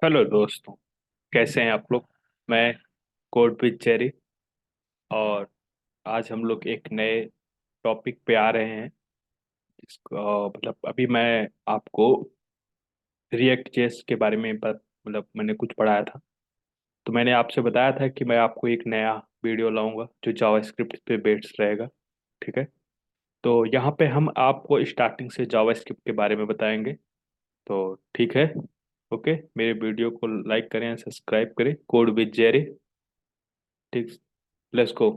Hello दोस्तों। कैसे हैं आप लोग। मैं कोड विद जेरी। और आज हम लोग एक नए टॉपिक पे आ रहे हैं। इसको मतलब अभी मैं आपको रिएक्ट जेएस के बारे में मतलब मैंने कुछ पढ़ाया था। तो मैंने आपसे बताया था कि मैं आपको एक नया वीडियो लाऊंगा जो जावास्क्रिप्ट पे बेस्ड रहेगा। ठीक है। तो यहाँ पे हम आपको स्टार्टिंग से जावास्क्रिप्ट के बारे में बताएंगे। तो ठीक है। ओके, मेरे वीडियो को लाइक करें, सब्सक्राइब करें। Code with Jerry. ठीक। Let's go.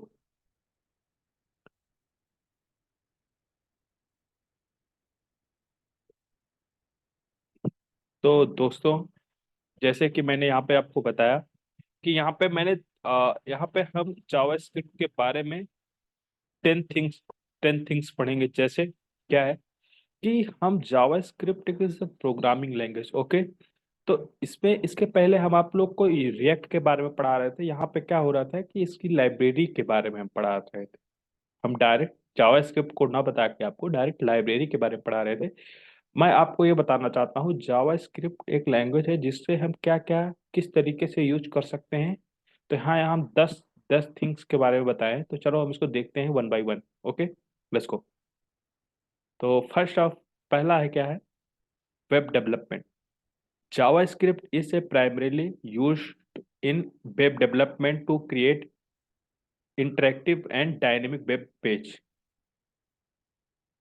तो दोस्तों, जैसे कि मैंने यहाँ पे आपको बताया कि यहाँ पे हम जावास्क्रिप्ट के बारे में 10 थिंग्स 10 थिंग्स पढ़ेंगे। जैसे क्या है कि हम JavaScript is programming language. Okay. तो इसमें इसके पहले हम आप लोग को रिएक्ट के बारे में पढ़ा रहे थे। यहाँ पे क्या हो रहा था कि इसकी लाइब्रेरी के बारे में हम पढ़ा रहे थे। हम डायरेक्ट जावास्क्रिप्ट को ना बता के आपको डायरेक्ट लाइब्रेरी के बारे में पढ़ा रहे थे। मैं आपको ये बताना चाहता हूँ, जावास्क्रिप्ट एक लैंग्वेज है जिससे हम क्या क्या किस तरीके से यूज कर सकते हैं। तो यहाँ हम 10 थिंग्स के बारे में बताएं। तो चलो हम इसको देखते हैं one by one. Okay, let's go. तो फर्स्ट ऑफ पहला है क्या है, web development. JavaScript is a primarily used in web development to create interactive and dynamic web page.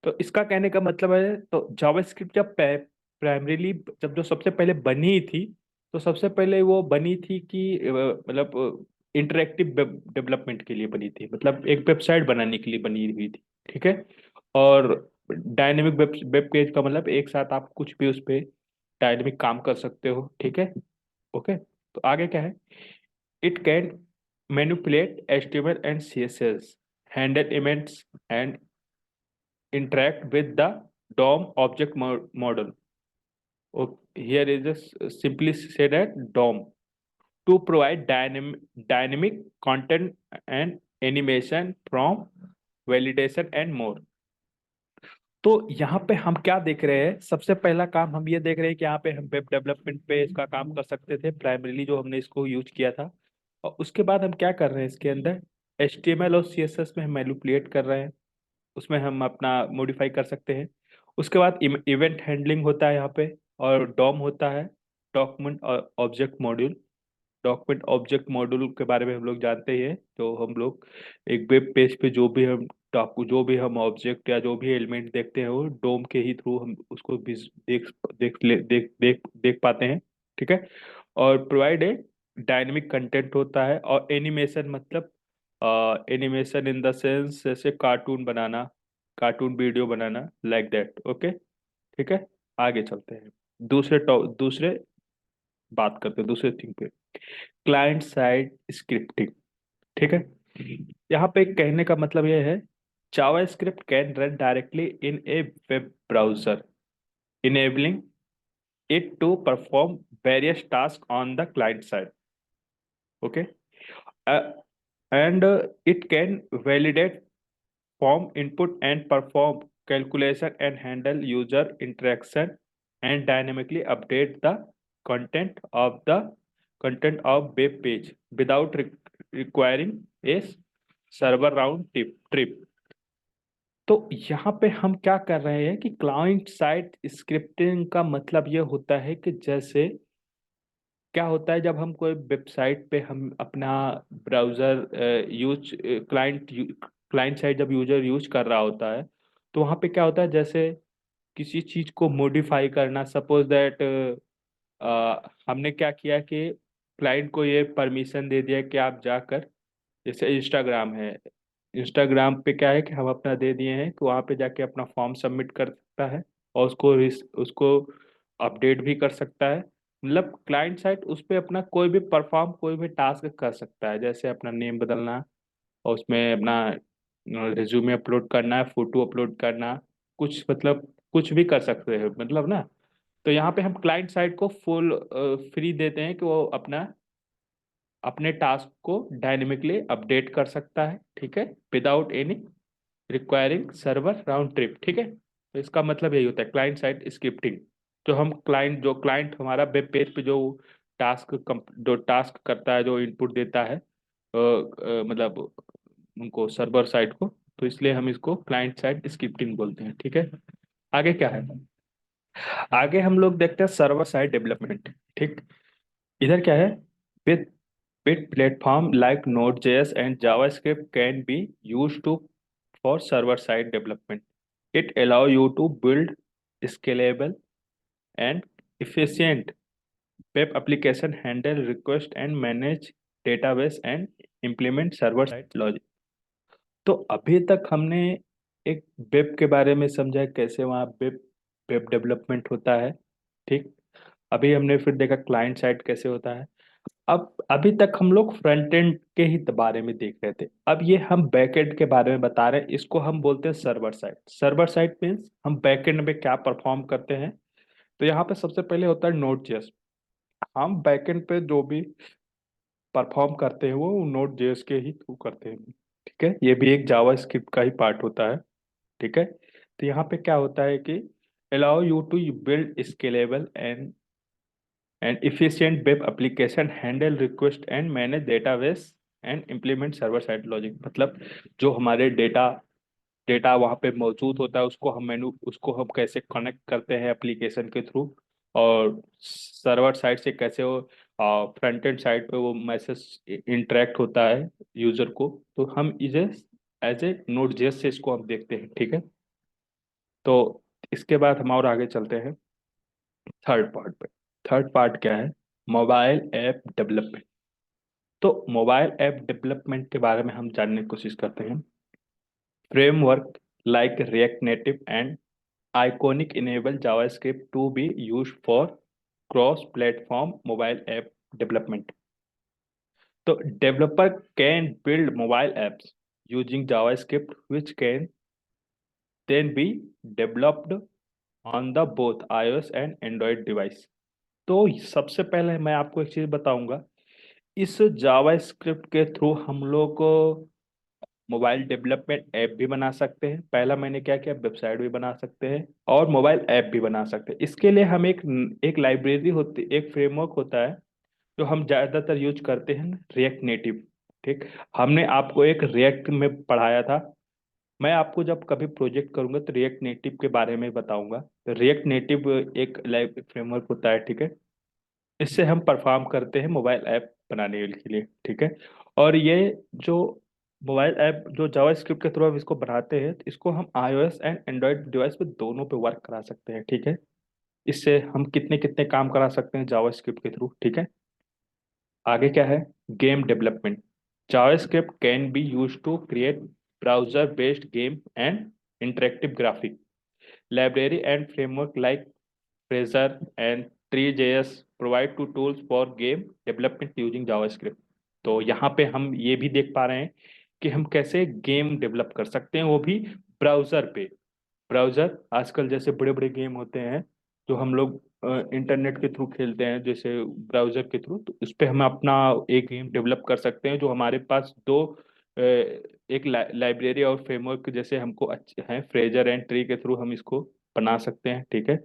तो इसका कहने का मतलब है, तो जावास्क्रिप्ट जब प्राइमरीली जब जो सबसे पहले बनी थी, तो सबसे पहले वो बनी थी कि मतलब इंटरेक्टिव वेब डेवलपमेंट के लिए बनी थी, मतलब एक वेबसाइट बनाने के लिए बनी हुई थी। ठीक है। और डायनेमिक वेब वेब पेज का मतलब एक साथ आप कुछ भी उस पे डायनेमिक काम कर सकते हो। ठीक है। ओके। तो आगे क्या है, it can manipulate HTML and CSS, handle events and interact with the DOM object model. Here is simply said as DOM to provide dynamic content and animation from validation and more. तो यहाँ पे हम क्या देख रहे हैं, सबसे पहला काम हम ये देख रहे हैं कि यहाँ पे हम वेब डेवलपमेंट पे इसका काम कर सकते थे प्राइमरीली जो हमने इसको यूज किया था। और उसके बाद हम क्या कर रहे हैं, इसके अंदर HTML और CSS में हम मैनिपुलेट कर रहे हैं। उसमें हम अपना मॉडिफाई कर सकते हैं। उसके बाद इवेंट हैंडलिंग होता है यहाँ पे, और डॉम होता है, document object module. Document object module के बारे में हम लोग जानते ही हैं। तो हम लोग एक वेब पेज पे जो भी हम ऑब्जेक्ट या जो भी एलिमेंट देखते हैं वो डोम के ही थ्रू हम उसको देख देख ले देख देख देख पाते हैं। ठीक है। और प्रोवाइड ए डायनेमिक कंटेंट होता है, और एनिमेशन मतलब एनिमेशन इन द सेंस जैसे cartoon banana, cartoon video banana, like that. Okay. ठीक है। आगे चलते हैं, दूसरे बात करते हैं दूसरे थिंग पे, क्लाइंट साइड स्क्रिप्टिंग। ठीक है। यहाँ पे कहने का मतलब यह है, JavaScript can run directly in A web browser, enabling it to perform various tasks on the client side. Okay. Uh, and it can validate form input and perform calculation and handle user interaction and dynamically update the content of the content of web page without requiring a server round trip। तो यहाँ पे हम क्या कर रहे हैं कि client side scripting का मतलब ये होता है कि जैसे क्या होता है, जब हम कोई वेबसाइट पे हम अपना ब्राउज़र यूज क्लाइंट साइड जब यूजर यूज कर रहा होता है, तो वहाँ पे क्या होता है, जैसे किसी चीज़ को मॉडिफाई करना, सपोज दैट हमने क्या किया कि क्लाइंट को ये परमिशन दे दिया कि आप जाकर, जैसे इंस्टाग्राम है, इंस्टाग्राम पे क्या है कि हम अपना दे दिए हैं कि वहाँ पे जाके अपना फॉर्म सबमिट कर सकता है, और उसको अपडेट भी कर सकता है। मतलब क्लाइंट साइड उस पे अपना कोई भी टास्क कर सकता है, जैसे अपना नेम बदलना, और उसमें अपना रिज्यूमे अपलोड करना है, फोटो अपलोड करना, कुछ मतलब कुछ भी कर सकते हैं मतलब ना। तो यहाँ पे हम क्लाइंट साइड को फुल फ्री देते हैं कि वो अपना अपने टास्क को डायनेमिकली अपडेट कर सकता है। ठीक है। Without any requiring server round trip. ठीक है। तो इसका मतलब यही होता है क्लाइंट साइड स्क्रिप्टिंग। जो क्लाइंट हमारा वेब पेज पे जो जो टास्क करता है, जो इनपुट देता है मतलब उनको सर्वर साइड को, तो इसलिए हम इसको क्लाइंट साइड स्क्रिप्टिंग बोलते हैं। ठीक है, आगे क्या है? आगे हम लोग देखते हैं सर्वर साइड डेवलपमेंट। ठीक, इधर क्या है? With with platform like Node JS and JavaScript can be use to for server side development. It allow you to build scalable and efficient web application, handle request and manage database and implement server side logic। तो अभी तक हमने एक web के बारे में समझा, कैसे वहाँ वेब वेब डेवलपमेंट होता है। ठीक, अभी हमने फिर देखा क्लाइंट साइड कैसे होता है। अब अभी तक हम लोग फ्रंट एंड के ही बारे में देख रहे थे, अब ये हम बैक एंड के बारे में बता रहे हैं। इसको हम बोलते हैं server side. Server side means हम बैक एंड में क्या परफॉर्म करते हैं। तो यहाँ पे सबसे पहले होता है नोड जेएस। हम बैकएंड पे जो भी परफॉर्म करते हैं वो नोड जेएस के ही थ्रू करते हैं। ठीक है, ये भी एक जावा स्क्रिप्ट का ही पार्ट होता है। ठीक है, तो यहाँ पे क्या होता है कि allow you to build scalable and efficient web application, handle request and manage database and implement server side logic। मतलब जो हमारे डेटा डेटा वहाँ पे मौजूद होता है, उसको हम कैसे कनेक्ट करते हैं एप्लीकेशन के थ्रू, और सर्वर साइड से कैसे वो फ्रंट एंड साइड पे वो मैसेज इंटरेक्ट होता है यूजर को। तो हम इसे एज ए नोड जेएस से इसको हम देखते हैं। ठीक है, तो इसके बाद हम और आगे चलते हैं थर्ड पार्ट पे। थर्ड पार्ट क्या है? Mobile app development. तो मोबाइल ऐप डेवलपमेंट के बारे में हम जानने की कोशिश करते हैं। Framework like react native and Iconic enable JavaScript to be used for cross-platform mobile app development। तो developer can build mobile apps using JavaScript which can then be developed on the both iOS and Android device। तो सबसे पहले मैं आपको एक चीज बताऊंगा, इस जावास्क्रिप्ट के थ्रू हम लोग को मोबाइल डेवलपमेंट ऐप भी बना सकते हैं। पहला मैंने क्या किया, वेबसाइट भी बना सकते हैं और मोबाइल ऐप भी बना सकते हैं। इसके लिए हम एक लाइब्रेरी होती, एक फ्रेमवर्क होता है जो हम ज़्यादातर यूज करते हैं, रिएक्ट नेटिव। ठीक, हमने आपको एक रिएक्ट में पढ़ाया था। मैं आपको जब कभी प्रोजेक्ट करूंगा तो रिएक्ट नेटिव के बारे में बताऊंगा। तो रिएक्ट नेटिव एक लाइव फ्रेमवर्क होता है। ठीक है, इससे हम परफॉर्म करते हैं मोबाइल ऐप बनाने के लिए। ठीक है, और ये जो मोबाइल ऐप जो जावास्क्रिप्ट के थ्रू हम इसको बनाते हैं, तो इसको हम iOS एंड एंड्रॉयड डिवाइस पे दोनों पे वर्क करा सकते हैं। ठीक है, इससे हम कितने कितने काम करा सकते हैं जावास्क्रिप्ट के थ्रू। ठीक है, आगे क्या है? Game development. JavaScript can be use to create browser based game and interactive graphic. Library and framework like Fraser and Three.js provide two tools for game development using JavaScript। तो यहाँ पे हम ये भी देख पा रहे हैं कि हम कैसे गेम डेवलप कर सकते हैं, वो भी ब्राउजर पे। ब्राउजर आजकल जैसे बड़े बड़े गेम होते हैं जो हम लोग इंटरनेट के थ्रू खेलते हैं, जैसे ब्राउजर के थ्रू, तो उस पे हम अपना एक गेम डेवलप कर सकते हैं। जो हमारे पास दो एक लाइब्रेरी और फ्रेमवर्क जैसे हमको अच्छे हैं, फ्रेजर एंड ट्री के थ्रू हम इसको बना सकते हैं। ठीक है,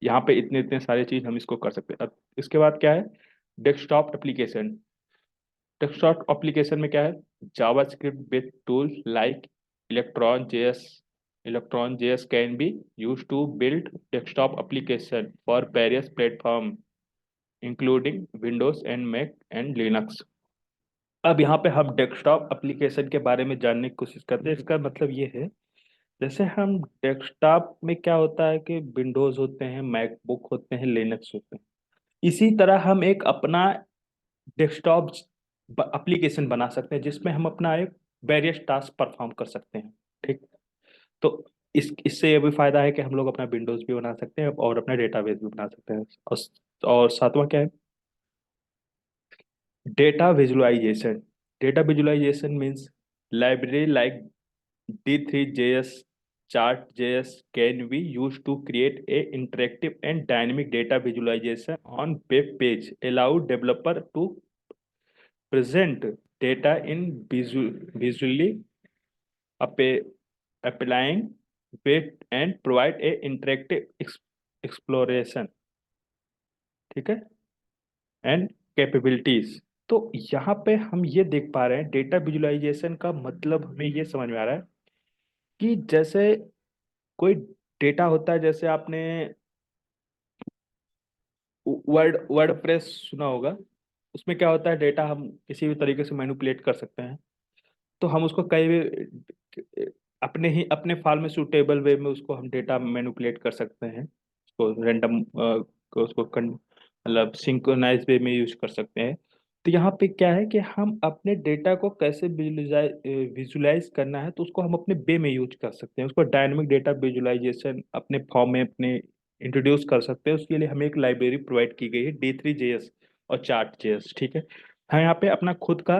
यहाँ पे इतने इतने सारे चीज हम इसको कर सकते हैं। अब इसके बाद क्या है? Desktop application. डेस्कटॉप एप्लीकेशन में क्या है? JavaScript based tool like electron JS electron JS can be use to build desktop application for various platform including Windows and Mac and Linux. अब यहाँ पे हम डेस्कटॉप एप्लीकेशन के बारे में जानने की कोशिश करते हैं। इसका मतलब ये है, जैसे हम डेस्कटॉप में क्या होता है कि विंडोज होते हैं, मैकबुक होते हैं, लिनक्स होते हैं। इसी तरह हम एक अपना डेस्कटॉप एप्लीकेशन बना सकते हैं जिसमें हम अपना एक वेरियस टास्क परफॉर्म कर सकते हैं। ठीक, तो इससे ये भी फायदा है कि हम लोग अपना विंडोज भी बना सकते हैं और अपना डेटाबेस भी बना सकते हैं। और सातवां क्या है? Data visualisation. Data visualisation means library like D3.js, Chart.js can be used to create a interactive and dynamic data visualization on web page, allow developer to present data in visually applying way and provide a interactive exploration। ठीक है, and capabilities. तो यहाँ पे हम ये देख पा रहे हैं, डेटा विजुअलाइजेशन का मतलब हमें ये समझ में आ रहा है कि जैसे कोई डेटा होता है, जैसे आपने वर्ड प्रेस सुना होगा। उसमें क्या होता है, डेटा हम किसी भी तरीके से मैनिपुलेट कर सकते हैं। तो हम उसको कहीं भी अपने ही अपने फाइल में सूटेबल वे में उसको हम डेटा मैनिपुलेट कर सकते हैं। उसको रैंडम उसको मतलब सिंक्रोनाइज वे में यूज कर सकते हैं। तो यहाँ पे क्या है कि हम अपने डेटा को कैसे विजुलाइज करना है, तो उसको हम अपने वे में यूज कर सकते हैं। उसको डायनेमिक डेटा विजुलाइजेशन अपने फॉर्म में अपने इंट्रोड्यूस कर सकते हैं। उसके लिए हमें एक लाइब्रेरी प्रोवाइड की गई है, D3JS और Chart.js। ठीक है, हम यहाँ पे अपना खुद का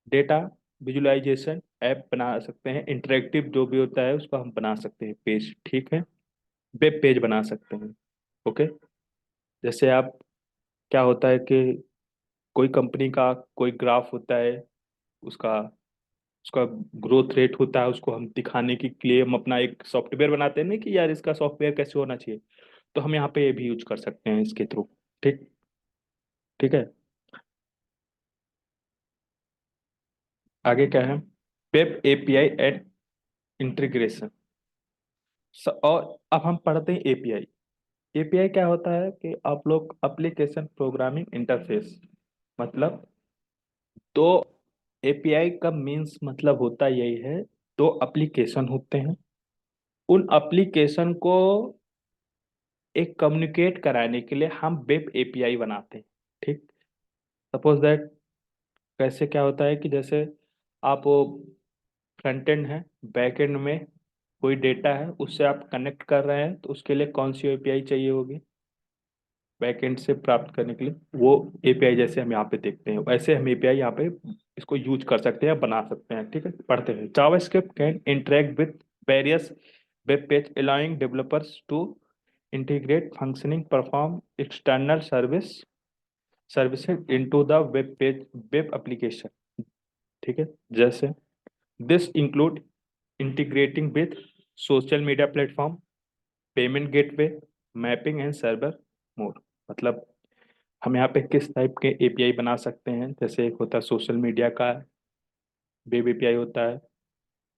डेटा विजुअलाइजेशन ऐप बना सकते हैं। इंटरेक्टिव जो भी होता है उसको हम बना सकते हैं पेज। ठीक है, वेब पेज बना सकते हैं। ओके, जैसे आप, क्या होता है कि कोई कंपनी का कोई ग्राफ होता है, उसका उसका ग्रोथ रेट होता है, उसको हम दिखाने के लिए हम अपना एक सॉफ्टवेयर बनाते हैं ना कि यार इसका सॉफ्टवेयर कैसे होना चाहिए। तो हम यहाँ पे ये भी यूज कर सकते हैं इसके थ्रू। ठीक, ठीक है। आगे क्या है, वेब एपीआई एंड इंटीग्रेशन। और अब हम पढ़ते हैं एपीआई। एपीआई क्या होता है कि आप लोग एप्लीकेशन प्रोग्रामिंग इंटरफेस, मतलब दो, एपीआई का मीन्स मतलब होता यही है, दो एप्लीकेशन होते हैं, उन एप्लीकेशन को एक कम्युनिकेट कराने के लिए हम वेब एपीआई बनाते हैं। ठीक, सपोज दैट, कैसे क्या होता है कि जैसे आप फ्रंट एंड है, बैक एंड में कोई डेटा है उससे आप कनेक्ट कर रहे हैं, तो उसके लिए कौन सी एपीआई चाहिए होगी, बैकएंड से प्राप्त करने के लिए वो एपीआई। जैसे हम यहाँ पे देखते हैं वैसे हम एपीआई यहाँ पे इसको यूज कर सकते हैं, बना सकते हैं। ठीक है, पढ़ते हैं। JavaScript can interact with various web page allowing developers to integrate functioning perform external services into the web page web application. ठीक है, जैसे this include integrating with social media platform, payment gateway, mapping and server more. मतलब हम यहाँ पे किस type के API बना सकते हैं, जैसे एक होता है सोशल मीडिया का वेब एपीआई होता है,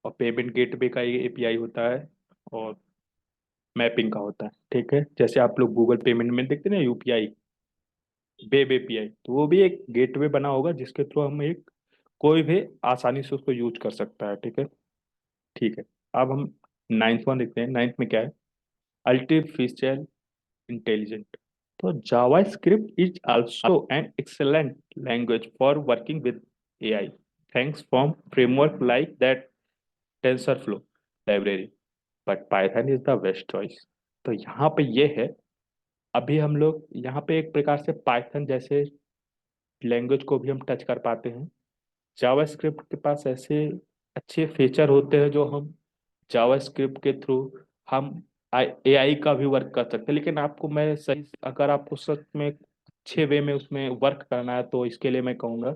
और पेमेंट गेटवे का ये एपीआई होता है, और मैपिंग का होता है। ठीक है, जैसे आप लोग गूगल पेमेंट में देखते हैं ना यूपीआई, वेब एपीआई, तो वो भी एक गेटवे बना होगा जिसके थ्रू हम एक कोई भी आसानी से उसको यूज कर सकता है। ठीक है, ठीक है। अब हम नाइन्थ वन देखते हैं। नाइन्थ में क्या है, आर्टिफिशियल इंटेलिजेंट। तो JavaScript is also an excellent language for working with AI. Thanks from framework like that TensorFlow library, but Python is the best choice. तो यहाँ पे ये है, अभी हम लोग यहाँ पे एक प्रकार से पाइथन जैसे लैंग्वेज को भी हम टच कर पाते हैं। जावास्क्रिप्ट के पास ऐसे अच्छे फीचर होते हैं जो हम जावास्क्रिप्ट के थ्रू हम एआई का भी वर्क कर सकते हैं। लेकिन आपको मैं सही, अगर आपको सच में अच्छे वे में उसमें वर्क करना है तो इसके लिए मैं कहूँगा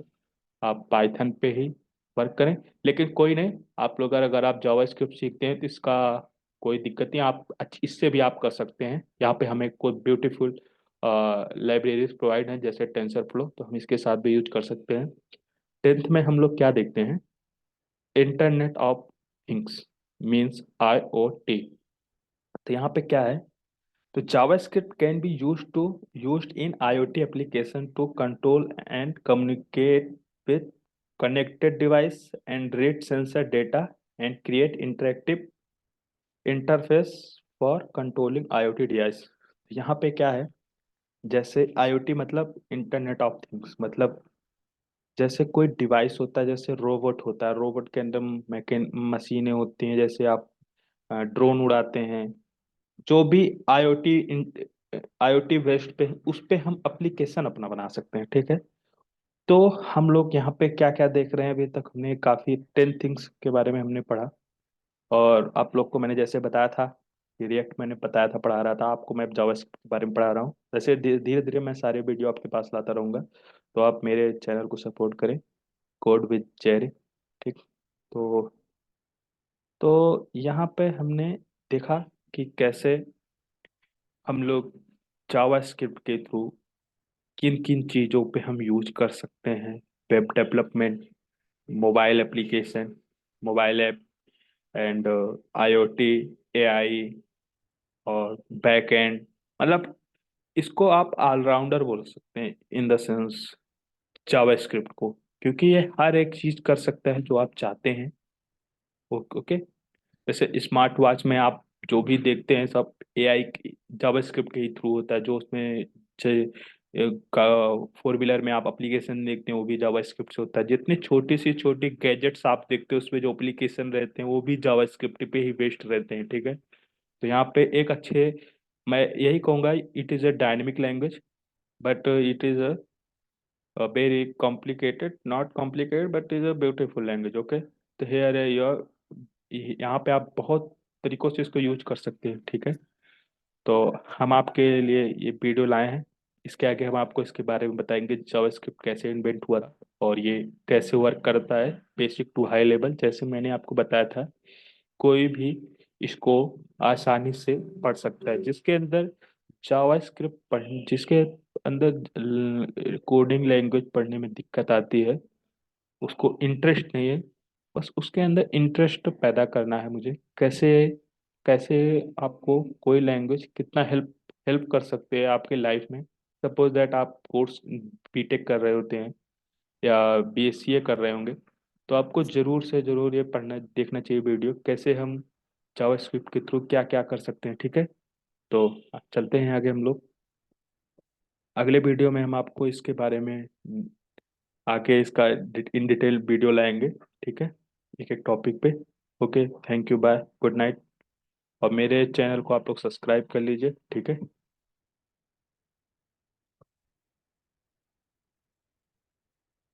आप पाइथन पे ही वर्क करें। लेकिन कोई नहीं, आप लोग अगर आप जावास्क्रिप्ट सीखते हैं तो इसका कोई दिक्कत नहीं, आप अच्छी इससे भी आप कर सकते हैं। यहाँ पे हमें कोई ब्यूटीफुल लाइब्रेरीज प्रोवाइड हैं जैसे टेंसर फ्लो, तो हम इसके साथ भी यूज कर सकते हैं। टेंथ में हम लोग क्या देखते हैं, internet of things means IoT। तो यहाँ पे क्या है, तो JavaScript can be used in IoT application to control and communicate with connected device and read sensor data and create interactive interface for controlling IoT device। यहाँ पे क्या है, जैसे IoT मतलब इंटरनेट ऑफ थिंग्स, मतलब जैसे कोई डिवाइस होता है, जैसे रोबोट होता है, रोबोट के अंदर मैकेन मशीनें होती हैं, जैसे आप ड्रोन उड़ाते हैं, जो भी आईओटी बेस्ड पे उस पे हम एप्लीकेशन अपना बना सकते हैं। ठीक है, तो हम लोग यहाँ पे क्या क्या देख रहे हैं, अभी तक हमने काफी 10 थिंग्स के बारे में हमने पढ़ा। और आप लोग को मैंने जैसे बताया था कि रिएक्ट मैंने बताया था, पढ़ा रहा था आपको, मैं जावास्क्रिप्ट के बारे में पढ़ा रहा हूँ। वैसे धीरे धीरे मैं सारे वीडियो आपके पास लाता रहूंगा, तो आप मेरे चैनल को सपोर्ट करें, कोड विद जेरी। ठीक, तो यहाँ पे हमने देखा कि कैसे हम लोग जावास्क्रिप्ट के थ्रू किन किन चीज़ों पे हम यूज कर सकते हैं। Web development, mobile application, mobile app, and IoT, AI, और बैक एंड, मतलब इसको आप ऑलराउंडर बोल सकते हैं इन द सेंस जावास्क्रिप्ट को, क्योंकि ये हर एक चीज कर सकता है जो आप चाहते हैं। Okay okay. जैसे स्मार्ट वॉच में आप जो भी देखते हैं सब एआई जावास्क्रिप्ट के ही थ्रू होता है, जो उसमें का फोर व्हीलर में आप एप्लीकेशन देखते हैं वो भी जावास्क्रिप्ट से होता है। जितनी छोटी सी छोटी गैजेट्स आप देखते हैं उसमें जो एप्लीकेशन रहते हैं वो भी जावास्क्रिप्ट पे ही बेस्ड रहते हैं, ठीक है। तो यहाँ पे एक अच्छे, मैं यही कहूँगा, it is a dynamic language, but it is a very complicated, not complicated, but is a beautiful language. Okay, तो here your, यहाँ पे आप बहुत तरीकों से इसको यूज कर सकते हैं, ठीक है। तो हम आपके लिए ये वीडियो लाए हैं। इसके आगे हम आपको इसके बारे में बताएंगे जावास्क्रिप्ट कैसे इन्वेंट हुआ था और ये कैसे वर्क करता है, बेसिक टू हाई लेवल। जैसे मैंने आपको बताया था, कोई भी इसको आसानी से पढ़ सकता है। जिसके अंदर जावास्क्रिप्ट पढ़ जिसके अंदर कोडिंग लैंग्वेज पढ़ने में दिक्कत आती है, उसको इंटरेस्ट नहीं है, बस उसके अंदर इंटरेस्ट पैदा करना है मुझे, कैसे कैसे आपको कोई लैंग्वेज कितना हेल्प हेल्प कर सकते हैं आपके लाइफ में। सपोज दैट आप कोर्स बीटेक कर रहे होते हैं या बीएससीए कर रहे होंगे, तो आपको जरूर से जरूर ये पढ़ना देखना चाहिए वीडियो, कैसे हम जावास्क्रिप्ट के थ्रू क्या क्या कर सकते हैं, ठीक है। तो चलते हैं आगे हम लोग। अगले वीडियो में हम आपको इसके बारे में आके इसका इन डिटेल वीडियो लाएंगे, ठीक है, एक एक टॉपिक पे। Okay, thank you, bye, good night. और मेरे चैनल को आप लोग सब्सक्राइब कर लीजिए, ठीक है।